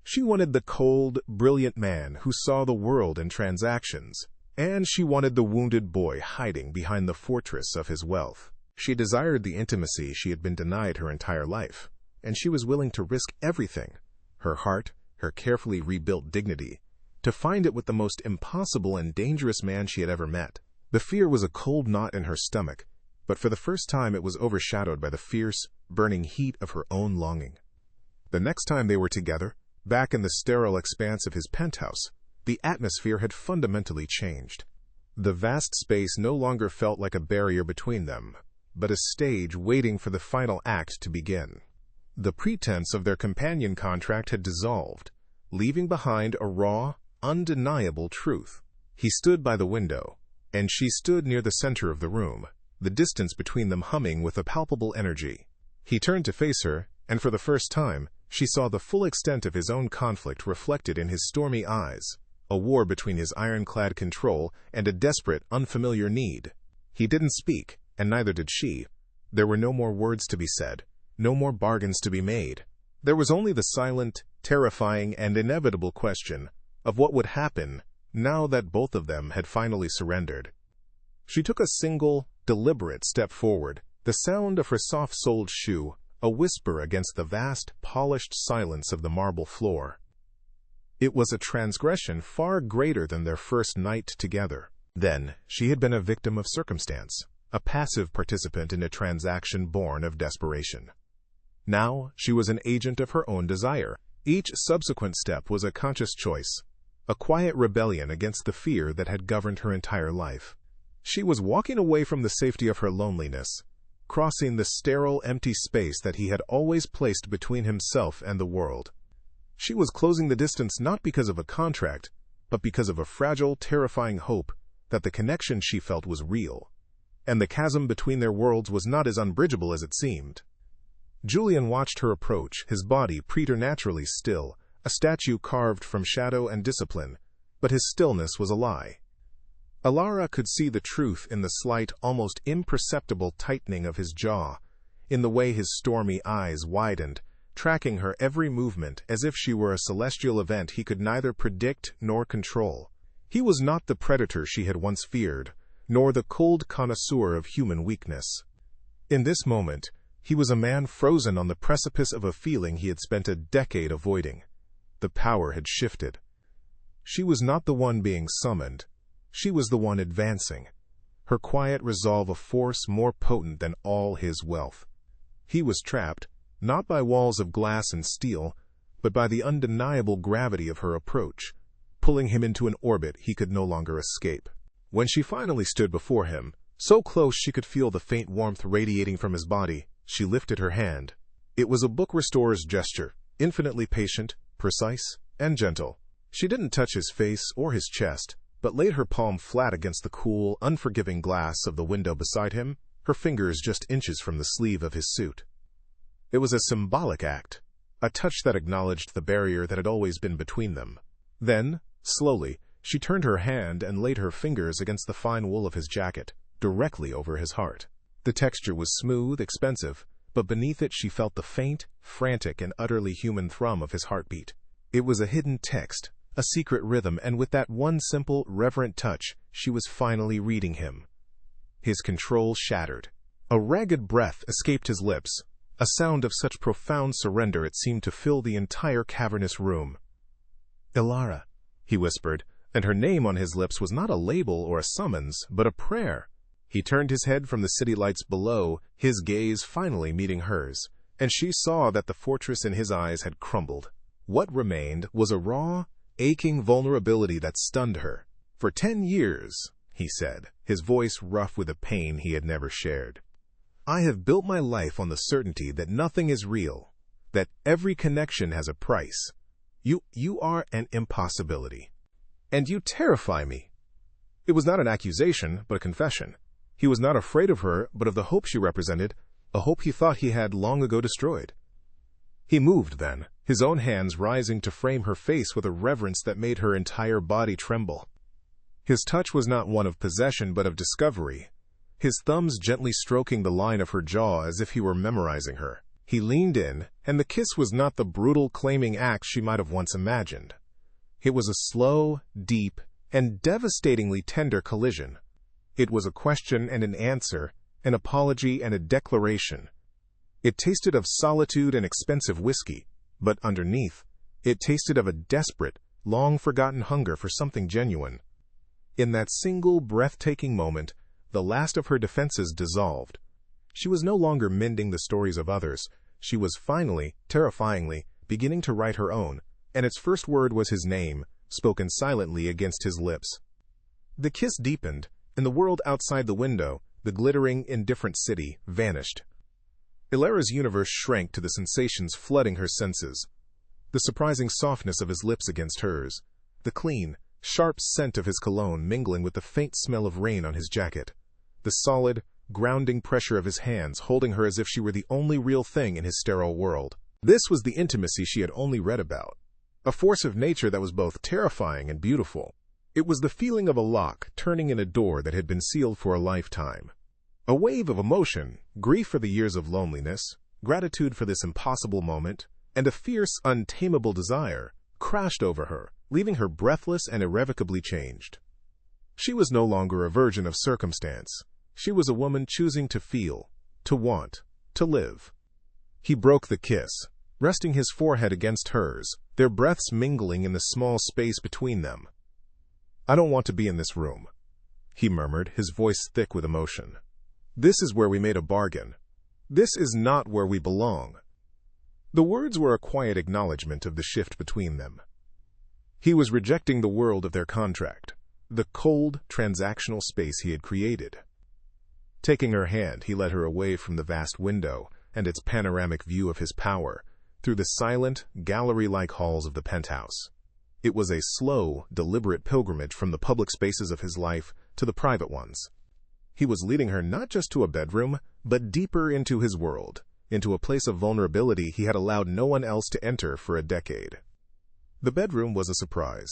She wanted the cold, brilliant man who saw the world in transactions, and she wanted the wounded boy hiding behind the fortress of his wealth. She desired the intimacy she had been denied her entire life, and she was willing to risk everything, her heart, her carefully rebuilt dignity, to find it with the most impossible and dangerous man she had ever met. The fear was a cold knot in her stomach, but for the first time it was overshadowed by the fierce, burning heat of her own longing. The next time they were together, back in the sterile expanse of his penthouse, the atmosphere had fundamentally changed. The vast space no longer felt like a barrier between them, but a stage waiting for the final act to begin. The pretense of their companion contract had dissolved, leaving behind a raw, undeniable truth. He stood by the window, and she stood near the center of the room, the distance between them humming with a palpable energy. He turned to face her, and for the first time, she saw the full extent of his own conflict reflected in his stormy eyes, a war between his ironclad control and a desperate, unfamiliar need. He didn't speak, and neither did she. There were no more words to be said, no more bargains to be made. There was only the silent, terrifying, and inevitable question of what would happen now that both of them had finally surrendered. She took a single, deliberate step forward, the sound of her soft-soled shoe a whisper against the vast, polished silence of the marble floor. It was a transgression far greater than their first night together. Then, she had been a victim of circumstance, a passive participant in a transaction born of desperation. Now, she was an agent of her own desire. Each subsequent step was a conscious choice, a quiet rebellion against the fear that had governed her entire life. She was walking away from the safety of her loneliness, crossing the sterile, empty space that he had always placed between himself and the world. She was closing the distance not because of a contract, but because of a fragile, terrifying hope that the connection she felt was real, and the chasm between their worlds was not as unbridgeable as it seemed. Julian watched her approach, his body preternaturally still, a statue carved from shadow and discipline, but his stillness was a lie. Alara could see the truth in the slight, almost imperceptible tightening of his jaw, in the way his stormy eyes widened, tracking her every movement as if she were a celestial event he could neither predict nor control. He was not the predator she had once feared, nor the cold connoisseur of human weakness. In this moment, he was a man frozen on the precipice of a feeling he had spent a decade avoiding. The power had shifted. She was not the one being summoned. She was the one advancing, her quiet resolve a force more potent than all his wealth. He was trapped, not by walls of glass and steel, but by the undeniable gravity of her approach, pulling him into an orbit he could no longer escape. When she finally stood before him, so close she could feel the faint warmth radiating from his body, she lifted her hand. It was a book restorer's gesture, infinitely patient, precise, and gentle. She didn't touch his face or his chest, but laid her palm flat against the cool, unforgiving glass of the window beside him, her fingers just inches from the sleeve of his suit. It was a symbolic act, a touch that acknowledged the barrier that had always been between them. Then, slowly, she turned her hand and laid her fingers against the fine wool of his jacket, directly over his heart. The texture was smooth, expensive, but beneath it she felt the faint, frantic, and utterly human thrum of his heartbeat. It was a hidden text, a secret rhythm, and with that one simple, reverent touch, she was finally reading him. His control shattered. A ragged breath escaped his lips, a sound of such profound surrender it seemed to fill the entire cavernous room. "Ilara," he whispered, and her name on his lips was not a label or a summons, but a prayer. He turned his head from the city lights below, his gaze finally meeting hers, and she saw that the fortress in his eyes had crumbled. What remained was a raw, aching vulnerability that stunned her. "For 10 years," he said, his voice rough with a pain he had never shared, "I have built my life on the certainty that nothing is real, that every connection has a price. You are an impossibility. And you terrify me." It was not an accusation, but a confession. He was not afraid of her, but of the hope she represented, a hope he thought he had long ago destroyed. He moved then, his own hands rising to frame her face with a reverence that made her entire body tremble. His touch was not one of possession, but of discovery, his thumbs gently stroking the line of her jaw as if he were memorizing her. He leaned in, and the kiss was not the brutal, claiming act she might have once imagined. It was a slow, deep, and devastatingly tender collision. It was a question and an answer, an apology and a declaration. It tasted of solitude and expensive whiskey, but underneath, it tasted of a desperate, long-forgotten hunger for something genuine. In that single, breathtaking moment, the last of her defenses dissolved. She was no longer mending the stories of others. She was finally, terrifyingly, beginning to write her own, and its first word was his name, spoken silently against his lips. The kiss deepened, and the world outside the window, the glittering, indifferent city, vanished. Ilara's universe shrank to the sensations flooding her senses. The surprising softness of his lips against hers, the clean, sharp scent of his cologne mingling with the faint smell of rain on his jacket, the solid, grounding pressure of his hands holding her as if she were the only real thing in his sterile world. This was the intimacy she had only read about, a force of nature that was both terrifying and beautiful. It was the feeling of a lock turning in a door that had been sealed for a lifetime. A wave of emotion, grief for the years of loneliness, gratitude for this impossible moment, and a fierce, untamable desire crashed over her, leaving her breathless and irrevocably changed. She was no longer a virgin of circumstance. She was a woman choosing to feel, to want, to live. He broke the kiss, resting his forehead against hers, their breaths mingling in the small space between them. "I don't want to be in this room," he murmured, his voice thick with emotion. "This is where we made a bargain. This is not where we belong." The words were a quiet acknowledgement of the shift between them. He was rejecting the world of their contract, the cold, transactional space he had created. Taking her hand, he led her away from the vast window and its panoramic view of his power, through the silent, gallery-like halls of the penthouse. It was a slow, deliberate pilgrimage from the public spaces of his life to the private ones. He was leading her not just to a bedroom, but deeper into his world, into a place of vulnerability he had allowed no one else to enter for a decade. The bedroom was a surprise.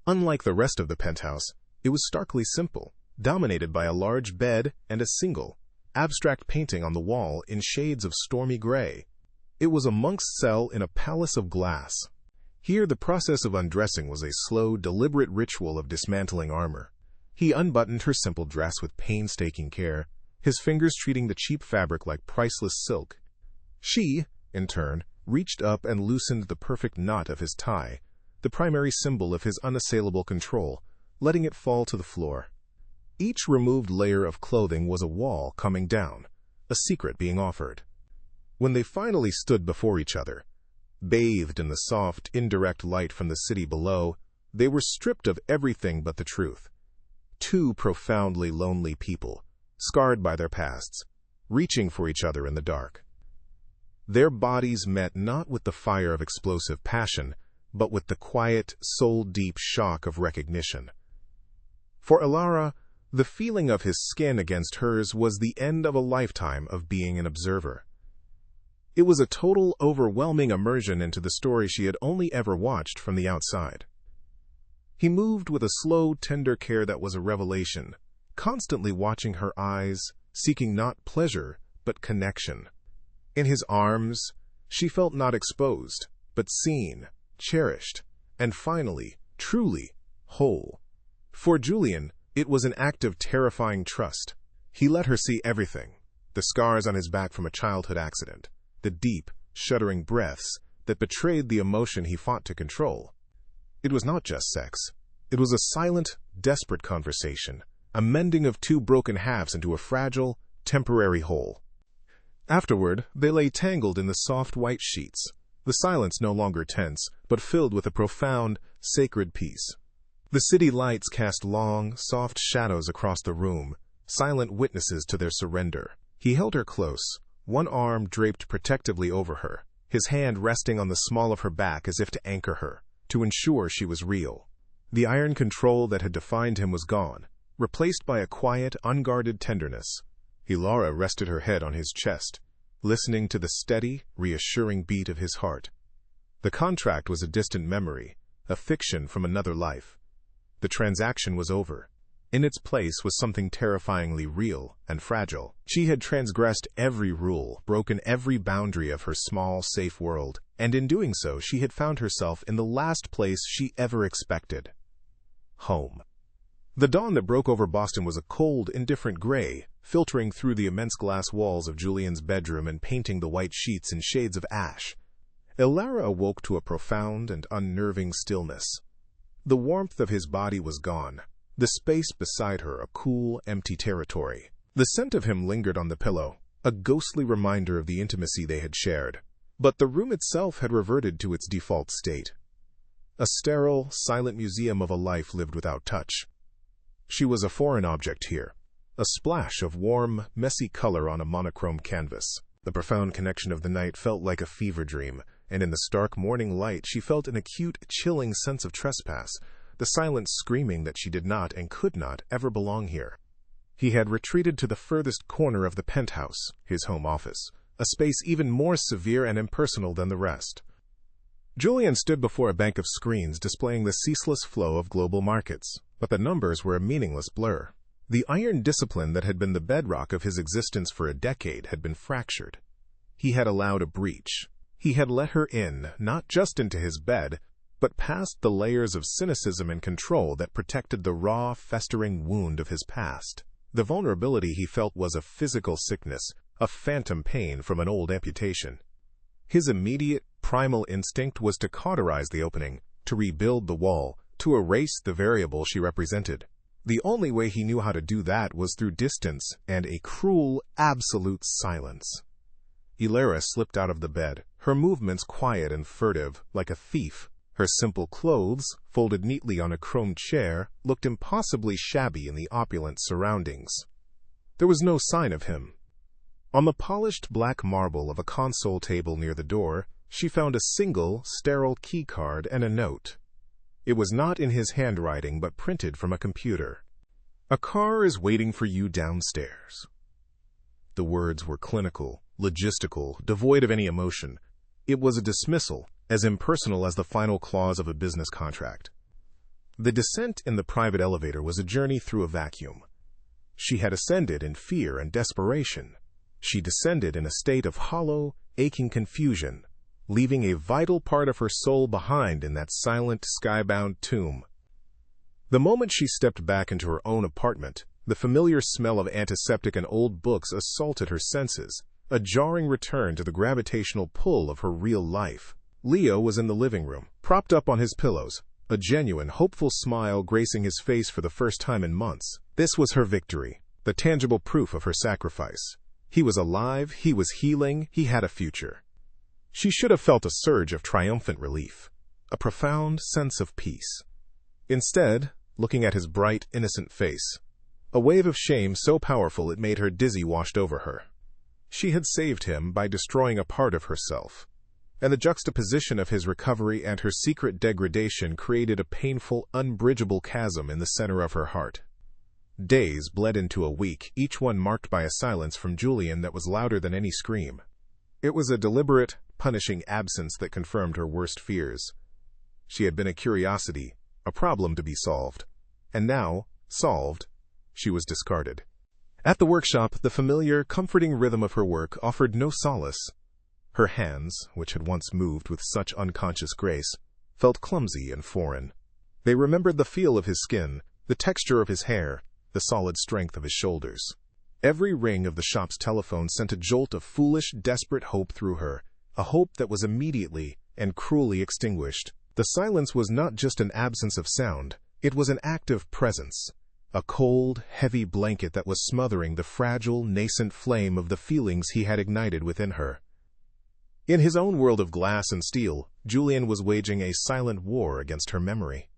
Unlike the rest of the penthouse, it was starkly simple, dominated by a large bed and a single, abstract painting on the wall in shades of stormy gray. It was a monk's cell in a palace of glass. Here the process of undressing was a slow, deliberate ritual of dismantling armor. He unbuttoned her simple dress with painstaking care, his fingers treating the cheap fabric like priceless silk. She, in turn, reached up and loosened the perfect knot of his tie, the primary symbol of his unassailable control, letting it fall to the floor. Each removed layer of clothing was a wall coming down, a secret being offered. When they finally stood before each other, bathed in the soft, indirect light from the city below, they were stripped of everything but the truth. Two profoundly lonely people, scarred by their pasts, reaching for each other in the dark. Their bodies met not with the fire of explosive passion, but with the quiet, soul-deep shock of recognition. For Ilara, the feeling of his skin against hers was the end of a lifetime of being an observer. It was a total, overwhelming immersion into the story she had only ever watched from the outside. He moved with a slow, tender care that was a revelation, constantly watching her eyes, seeking not pleasure, but connection. In his arms, she felt not exposed, but seen, cherished, and finally, truly, whole. For Julian, it was an act of terrifying trust. He let her see everything: the scars on his back from a childhood accident, the deep, shuddering breaths that betrayed the emotion he fought to control. It was not just sex. It was a silent, desperate conversation, a mending of two broken halves into a fragile, temporary whole. Afterward, they lay tangled in the soft white sheets, the silence no longer tense, but filled with a profound, sacred peace. The city lights cast long, soft shadows across the room, silent witnesses to their surrender. He held her close, one arm draped protectively over her, his hand resting on the small of her back as if to anchor her, to ensure she was real. The iron control that had defined him was gone, replaced by a quiet, unguarded tenderness. Hilara rested her head on his chest, listening to the steady, reassuring beat of his heart. The contract was a distant memory, a fiction from another life. The transaction was over. In its place was something terrifyingly real and fragile. She had transgressed every rule, broken every boundary of her small, safe world, and in doing so she had found herself in the last place she ever expected: home. The dawn that broke over Boston was a cold, indifferent gray, filtering through the immense glass walls of Julian's bedroom and painting the white sheets in shades of ash. Hilara awoke to a profound and unnerving stillness. The warmth of his body was gone. The space beside her a cool, empty territory. The scent of him lingered on the pillow, a ghostly reminder of the intimacy they had shared. But the room itself had reverted to its default state: a sterile, silent museum of a life lived without touch. She was a foreign object here, a splash of warm, messy color on a monochrome canvas. The profound connection of the night felt like a fever dream, and in the stark morning light she felt an acute, chilling sense of trespass, the silent screaming that she did not and could not ever belong here. He had retreated to the furthest corner of the penthouse, his home office, a space even more severe and impersonal than the rest. Julian stood before a bank of screens displaying the ceaseless flow of global markets, but the numbers were a meaningless blur. The iron discipline that had been the bedrock of his existence for a decade had been fractured. He had allowed a breach. He had let her in, not just into his bed, but past the layers of cynicism and control that protected the raw, festering wound of his past. The vulnerability he felt was a physical sickness, a phantom pain from an old amputation. His immediate, primal instinct was to cauterize the opening, to rebuild the wall, to erase the variable she represented. The only way he knew how to do that was through distance and a cruel, absolute silence. Hilara slipped out of the bed, her movements quiet and furtive, like a thief. Her simple clothes, folded neatly on a chrome chair, looked impossibly shabby in the opulent surroundings. There was no sign of him. On the polished black marble of a console table near the door, she found a single, sterile key card and a note. It was not in his handwriting, but printed from a computer. "A car is waiting for you downstairs." The words were clinical, logistical, devoid of any emotion. It was a dismissal, as impersonal as the final clause of a business contract. The descent in the private elevator was a journey through a vacuum. She had ascended in fear and desperation. She descended in a state of hollow, aching confusion, leaving a vital part of her soul behind in that silent, skybound tomb. The moment she stepped back into her own apartment, the familiar smell of antiseptic and old books assaulted her senses, a jarring return to the gravitational pull of her real life. Leo was in the living room, propped up on his pillows, a genuine, hopeful smile gracing his face for the first time in months. This was her victory, the tangible proof of her sacrifice. He was alive, he was healing, he had a future. She should have felt a surge of triumphant relief, a profound sense of peace. Instead, looking at his bright, innocent face, a wave of shame so powerful it made her dizzy washed over her. She had saved him by destroying a part of herself, and the juxtaposition of his recovery and her secret degradation created a painful, unbridgeable chasm in the center of her heart. Days bled into a week, each one marked by a silence from Julian that was louder than any scream. It was a deliberate, punishing absence that confirmed her worst fears. She had been a curiosity, a problem to be solved. And now, solved, she was discarded. At the workshop, the familiar, comforting rhythm of her work offered no solace. Her hands, which had once moved with such unconscious grace, felt clumsy and foreign. They remembered the feel of his skin, the texture of his hair, the solid strength of his shoulders. Every ring of the shop's telephone sent a jolt of foolish, desperate hope through her, a hope that was immediately and cruelly extinguished. The silence was not just an absence of sound, it was an active presence, a cold, heavy blanket that was smothering the fragile, nascent flame of the feelings he had ignited within her. In his own world of glass and steel, Julian was waging a silent war against her memory.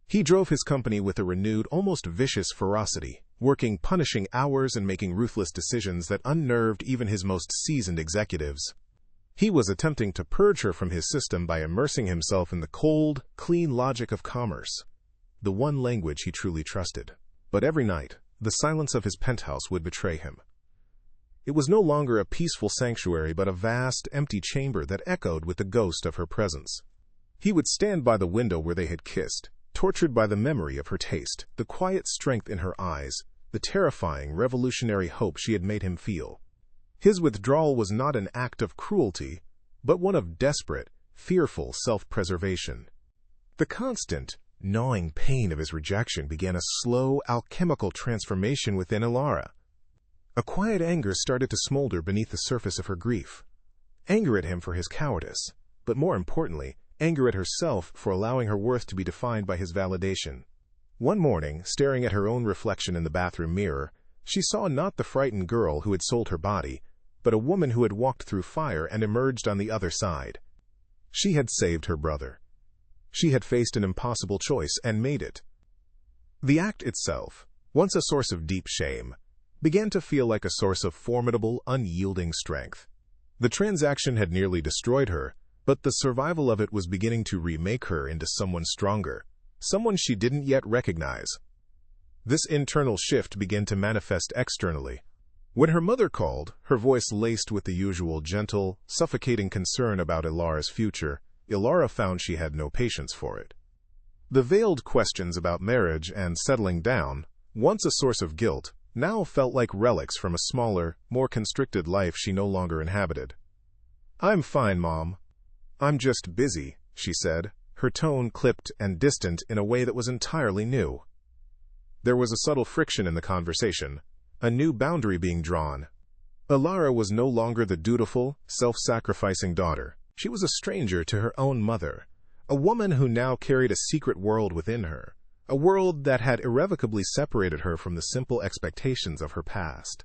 He drove his company with a renewed, almost vicious ferocity, working punishing hours and making ruthless decisions that unnerved even his most seasoned executives. He was attempting to purge her from his system by immersing himself in the cold, clean logic of commerce, the one language he truly trusted. But every night, the silence of his penthouse would betray him. It was no longer a peaceful sanctuary but a vast, empty chamber that echoed with the ghost of her presence. He would stand by the window where they had kissed, tortured by the memory of her taste, the quiet strength in her eyes, the terrifying, revolutionary hope she had made him feel. His withdrawal was not an act of cruelty, but one of desperate, fearful self-preservation. The constant, gnawing pain of his rejection began a slow, alchemical transformation within Ilara. A quiet anger started to smolder beneath the surface of her grief. Anger at him for his cowardice, but more importantly, anger at herself for allowing her worth to be defined by his validation. One morning, staring at her own reflection in the bathroom mirror, she saw not the frightened girl who had sold her body, but a woman who had walked through fire and emerged on the other side. She had saved her brother. She had faced an impossible choice and made it. The act itself, once a source of deep shame, began to feel like a source of formidable, unyielding strength. The transaction had nearly destroyed her, but the survival of it was beginning to remake her into someone stronger, someone she didn't yet recognize. This internal shift began to manifest externally. When her mother called, her voice laced with the usual gentle, suffocating concern about Ilara's future, Ilara found she had no patience for it. The veiled questions about marriage and settling down, once a source of guilt, now felt like relics from a smaller, more constricted life she no longer inhabited. "I'm fine, Mom. I'm just busy," she said, her tone clipped and distant in a way that was entirely new. There was a subtle friction in the conversation, a new boundary being drawn. Ilara was no longer the dutiful, self-sacrificing daughter. She was a stranger to her own mother, a woman who now carried a secret world within her, a world that had irrevocably separated her from the simple expectations of her past.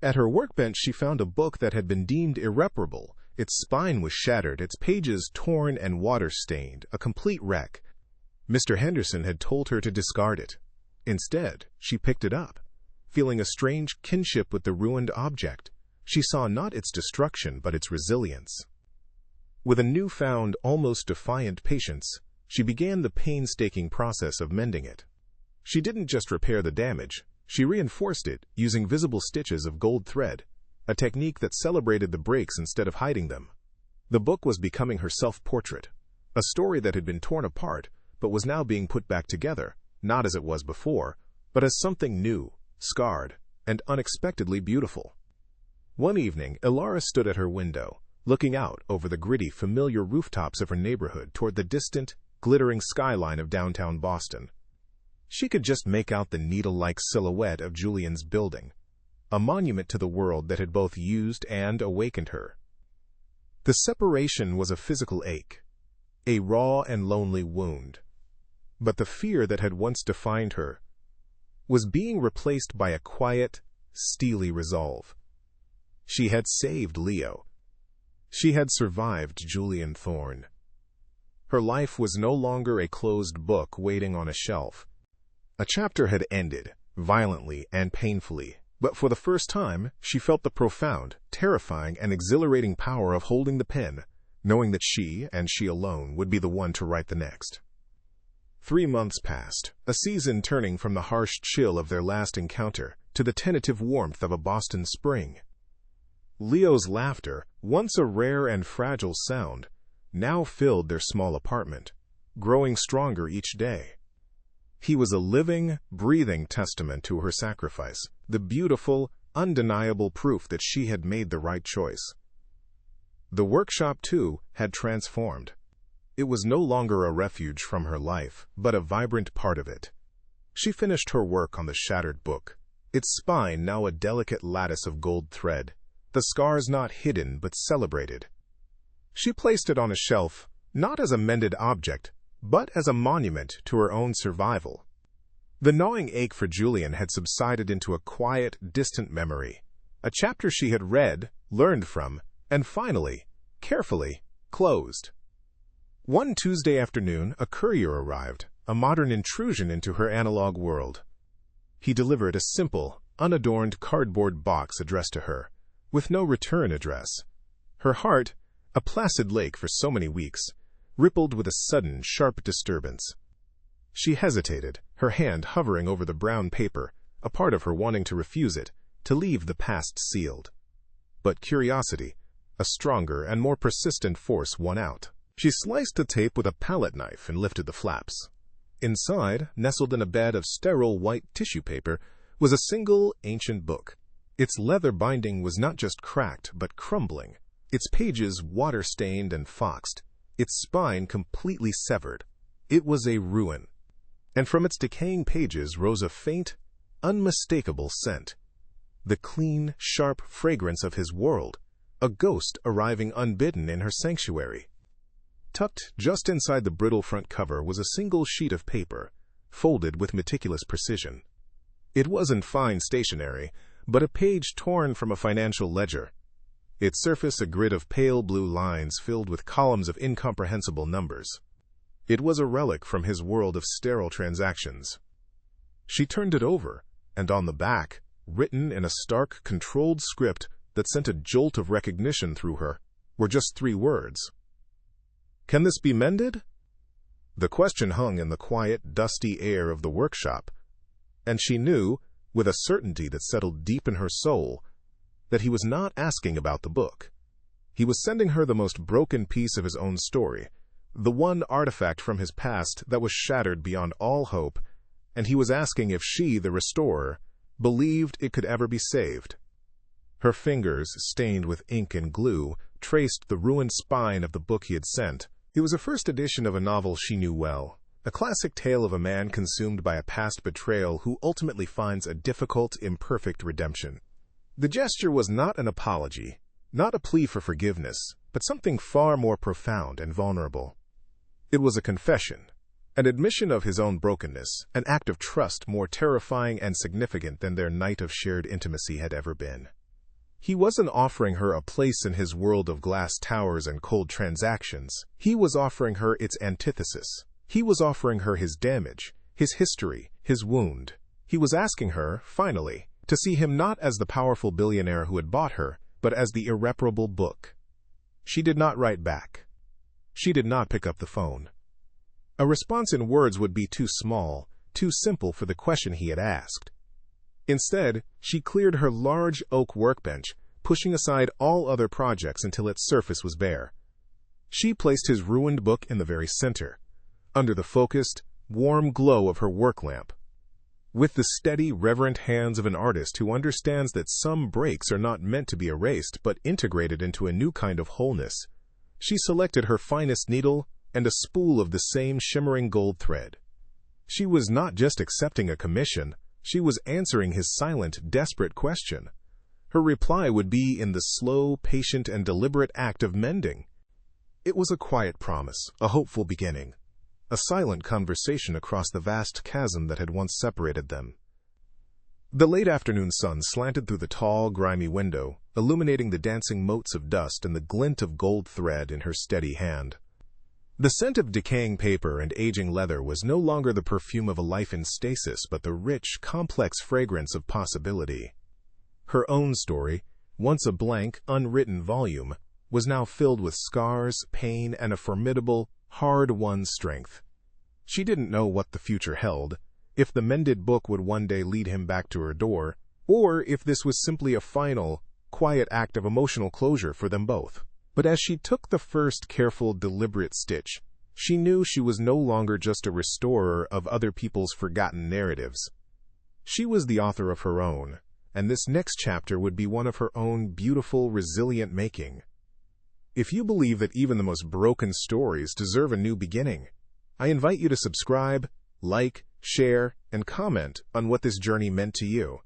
At her workbench she found a book that had been deemed irreparable. Its spine was shattered, its pages torn and water-stained, a complete wreck. Mr. Henderson had told her to discard it. Instead, she picked it up. Feeling a strange kinship with the ruined object, she saw not its destruction but its resilience. With a newfound, almost defiant patience, she began the painstaking process of mending it. She didn't just repair the damage, she reinforced it using visible stitches of gold thread, a technique that celebrated the breaks instead of hiding them. The book was becoming her self-portrait, a story that had been torn apart but was now being put back together, not as it was before, but as something new, scarred, and unexpectedly beautiful. One evening, Ilara stood at her window, looking out over the gritty, familiar rooftops of her neighborhood toward the distant, glittering skyline of downtown Boston. She could just make out the needle-like silhouette of Julian's building, a monument to the world that had both used and awakened her. The separation was a physical ache, a raw and lonely wound. But the fear that had once defined her was being replaced by a quiet, steely resolve. She had saved Leo. She had survived Julian Thorne. Her life was no longer a closed book waiting on a shelf. A chapter had ended, violently and painfully, but for the first time, she felt the profound, terrifying, and exhilarating power of holding the pen, knowing that she, and she alone, would be the one to write the next. 3 months passed, a season turning from the harsh chill of their last encounter to the tentative warmth of a Boston spring. Leo's laughter, once a rare and fragile sound, now filled their small apartment, growing stronger each day. He was a living, breathing testament to her sacrifice, the beautiful, undeniable proof that she had made the right choice. The workshop, too, had transformed. It was no longer a refuge from her life, but a vibrant part of it. She finished her work on the shattered book, its spine now a delicate lattice of gold thread, the scars not hidden but celebrated. She placed it on a shelf, not as a mended object, but as a monument to her own survival. The gnawing ache for Julian had subsided into a quiet, distant memory, a chapter she had read, learned from, and finally, carefully, closed. One Tuesday afternoon, a courier arrived, a modern intrusion into her analog world. He delivered a simple, unadorned cardboard box addressed to her, with no return address. Her heart, a placid lake for so many weeks, rippled with a sudden, sharp disturbance. She hesitated, her hand hovering over the brown paper, a part of her wanting to refuse it, to leave the past sealed. But curiosity, a stronger and more persistent force, won out. She sliced the tape with a palette knife and lifted the flaps. Inside, nestled in a bed of sterile white tissue paper, was a single ancient book. Its leather binding was not just cracked, but crumbling, its pages water-stained and foxed, its spine completely severed. It was a ruin, and from its decaying pages rose a faint, unmistakable scent. The clean, sharp fragrance of his world, a ghost arriving unbidden in her sanctuary. Tucked just inside the brittle front cover was a single sheet of paper, folded with meticulous precision. It wasn't fine stationery, but a page torn from a financial ledger. Its surface a grid of pale blue lines filled with columns of incomprehensible numbers. It was a relic from his world of sterile transactions. She turned it over, and on the back, written in a stark, controlled script that sent a jolt of recognition through her, were just 3 words. "Can this be mended?" The question hung in the quiet, dusty air of the workshop, and she knew, with a certainty that settled deep in her soul, that he was not asking about the book. He was sending her the most broken piece of his own story, the one artifact from his past that was shattered beyond all hope, and he was asking if she, the restorer, believed it could ever be saved. Her fingers, stained with ink and glue, traced the ruined spine of the book he had sent. It was a first edition of a novel she knew well, a classic tale of a man consumed by a past betrayal who ultimately finds a difficult, imperfect redemption. The gesture was not an apology, not a plea for forgiveness, but something far more profound and vulnerable. It was a confession, an admission of his own brokenness, an act of trust more terrifying and significant than their night of shared intimacy had ever been. He wasn't offering her a place in his world of glass towers and cold transactions. He was offering her its antithesis. He was offering her his damage, his history, his wound. He was asking her, finally, to see him not as the powerful billionaire who had bought her, but as the irreparable book. She did not write back. She did not pick up the phone. A response in words would be too small, too simple for the question he had asked. Instead, she cleared her large oak workbench, pushing aside all other projects until its surface was bare. She placed his ruined book in the very center, under the focused, warm glow of her work lamp. With the steady, reverent hands of an artist who understands that some breaks are not meant to be erased but integrated into a new kind of wholeness, she selected her finest needle and a spool of the same shimmering gold thread. She was not just accepting a commission, she was answering his silent, desperate question. Her reply would be in the slow, patient, and deliberate act of mending. It was a quiet promise, a hopeful beginning, a silent conversation across the vast chasm that had once separated them. The late afternoon sun slanted through the tall, grimy window, illuminating the dancing motes of dust and the glint of gold thread in her steady hand. The scent of decaying paper and aging leather was no longer the perfume of a life in stasis, but the rich, complex fragrance of possibility. Her own story, once a blank, unwritten volume, was now filled with scars, pain, and a formidable, hard-won strength. She didn't know what the future held, if the mended book would one day lead him back to her door, or if this was simply a final, quiet act of emotional closure for them both. But as she took the first careful, deliberate stitch, she knew she was no longer just a restorer of other people's forgotten narratives. She was the author of her own, and this next chapter would be one of her own beautiful, resilient making. If you believe that even the most broken stories deserve a new beginning, I invite you to subscribe, like, share, and comment on what this journey meant to you.